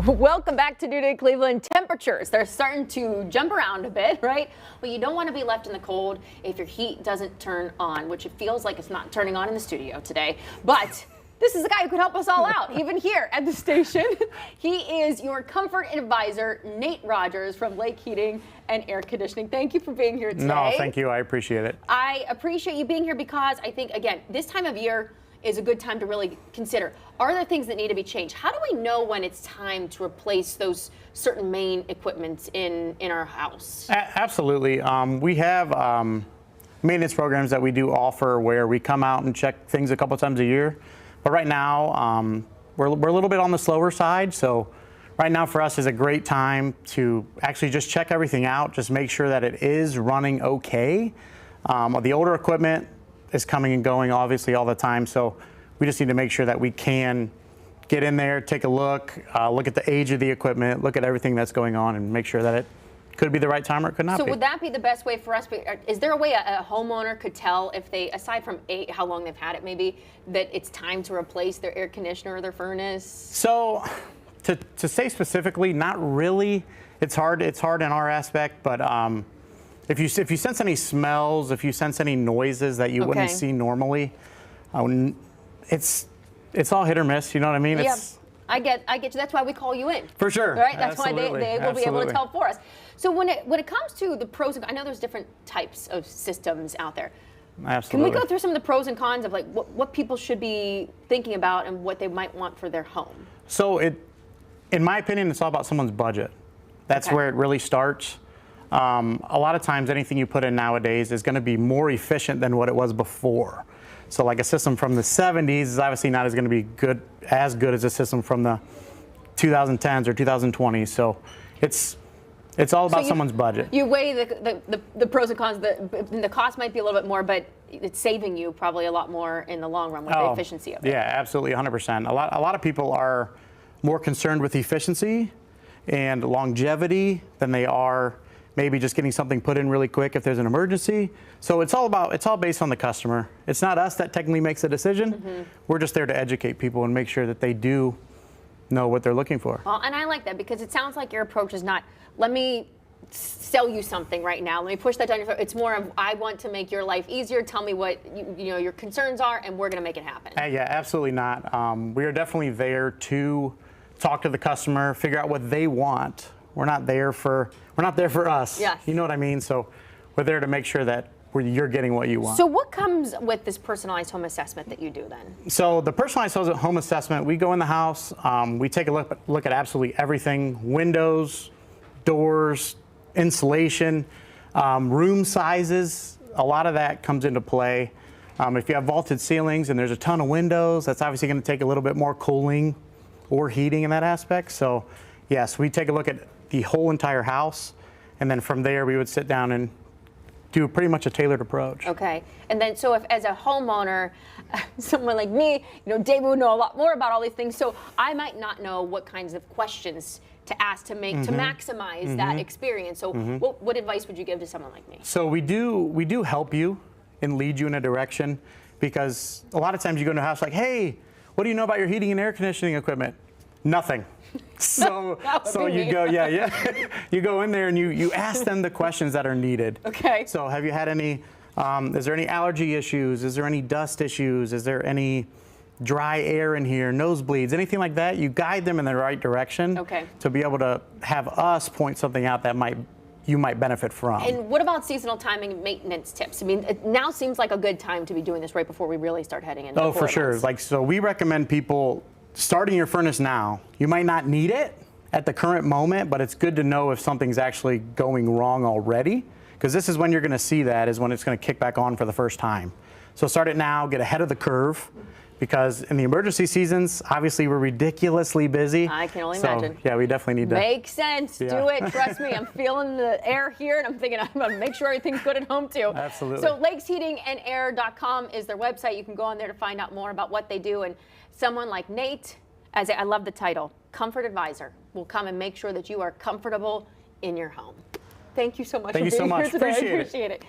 Welcome back to New Day Cleveland. Temperatures, they're starting to jump around a bit, right? But you don't want to be left in the cold if your heat doesn't turn on, which it feels like it's not turning on in the studio today. But this is the guy who could help us all out, even here at the station. He is your comfort advisor, Nate Rogers from Lake Heating and Air Conditioning. Thank you for being here today. No, thank you. I appreciate it. I appreciate you being here because I think, again, this time of year is a good time to really consider, are there things that need to be changed? How do we know when it's time to replace those certain main equipment in our house? Absolutely. We have maintenance programs that we do offer where we come out and check things a couple times a year. But right now, we're a little bit on the slower side. So right now for us is a great time to actually just check everything out, just make sure that it is running okay. The older equipment is coming and going obviously all the time, so we just need to make sure that we can get in there, take a look at the age of the equipment, look at everything that's going on, and make sure that it could be the right time or it could not be. So would that be the best way for us? Is there a way a homeowner could tell if they, aside from how long they've had it maybe, that it's time to replace their air conditioner or their furnace? So to say specifically, not really. It's hard in our aspect, but if you sense any smells, if you sense any noises that you wouldn't see normally, it's all hit or miss. You know what I mean? Yeah, I get you. That's why we call you in. For sure. Right? That's Absolutely. why they will be able to tell for us. So when it comes to the pros and I know there's different types of systems out there. Absolutely. Can we go through some of the pros and cons of like what people should be thinking about and what they might want for their home? So in my opinion, it's all about someone's budget. That's where it really starts. A lot of times anything you put in nowadays is going to be more efficient than what it was before. So like a system from the 70s is obviously not going to be as good as a system from the 2010s or 2020s. So it's all about someone's budget. You weigh the pros and cons. The cost might be a little bit more, but it's saving you probably a lot more in the long run with the efficiency of it. Yeah, absolutely, 100%. A lot of people are more concerned with efficiency and longevity than they are maybe just getting something put in really quick if there's an emergency. So it's all based on the customer. It's not us that technically makes the decision. Mm-hmm. We're just there to educate people and make sure that they do know what they're looking for. Well, and I like that because it sounds like your approach is not, let me sell you something right now. Let me push that down your throat. It's more of, I want to make your life easier. Tell me what your concerns are, and we're going to make it happen. Yeah, absolutely not. We are definitely there to talk to the customer, figure out what they want. We're not there for us. Yes. You know what I mean? So we're there to make sure that you're getting what you want. So what comes with this personalized home assessment that you do then? So the personalized home assessment, we go in the house, we take a look at absolutely everything: windows, doors, insulation, room sizes. A lot of that comes into play. If you have vaulted ceilings and there's a ton of windows, that's obviously going to take a little bit more cooling or heating in that aspect. So yes, we take a look at the whole entire house, and then from there we would sit down and do pretty much a tailored approach. Okay, and then so if as a homeowner, someone like me, Dave would know a lot more about all these things, so I might not know what kinds of questions to ask to make to maximize that experience. So what advice would you give to someone like me? So we do help you and lead you in a direction, because a lot of times you go into a house like, hey, what do you know about your heating and air conditioning equipment? Nothing. So you go, you go in there and you ask them the questions that are needed. Okay. So have you had any, is there any allergy issues? Is there any dust issues? Is there any dry air in here, nosebleeds, anything like that? You guide them in the right direction to be able to have us point something out that you might benefit from. And what about seasonal timing and maintenance tips? I mean, it now seems like a good time to be doing this right before we really start heading into for sure. So we recommend people starting your furnace now. You might not need it at the current moment, but it's good to know if something's actually going wrong already, because this is when you're going to see that, is when it's going to kick back on for the first time. So start it now, get ahead of the curve, because in the emergency seasons, obviously we're ridiculously busy. I can only imagine. Yeah, we definitely need to. Makes sense. Yeah. Do it. Trust me. I'm feeling the air here, and I'm thinking I'm going to make sure everything's good at home too. Absolutely. So lakesheatingandair.com is their website. You can go on there to find out more about what they do. And someone like Nate, I love the title, Comfort Advisor, will come and make sure that you are comfortable in your home. Thank you so much for being here today. Appreciate I appreciate it.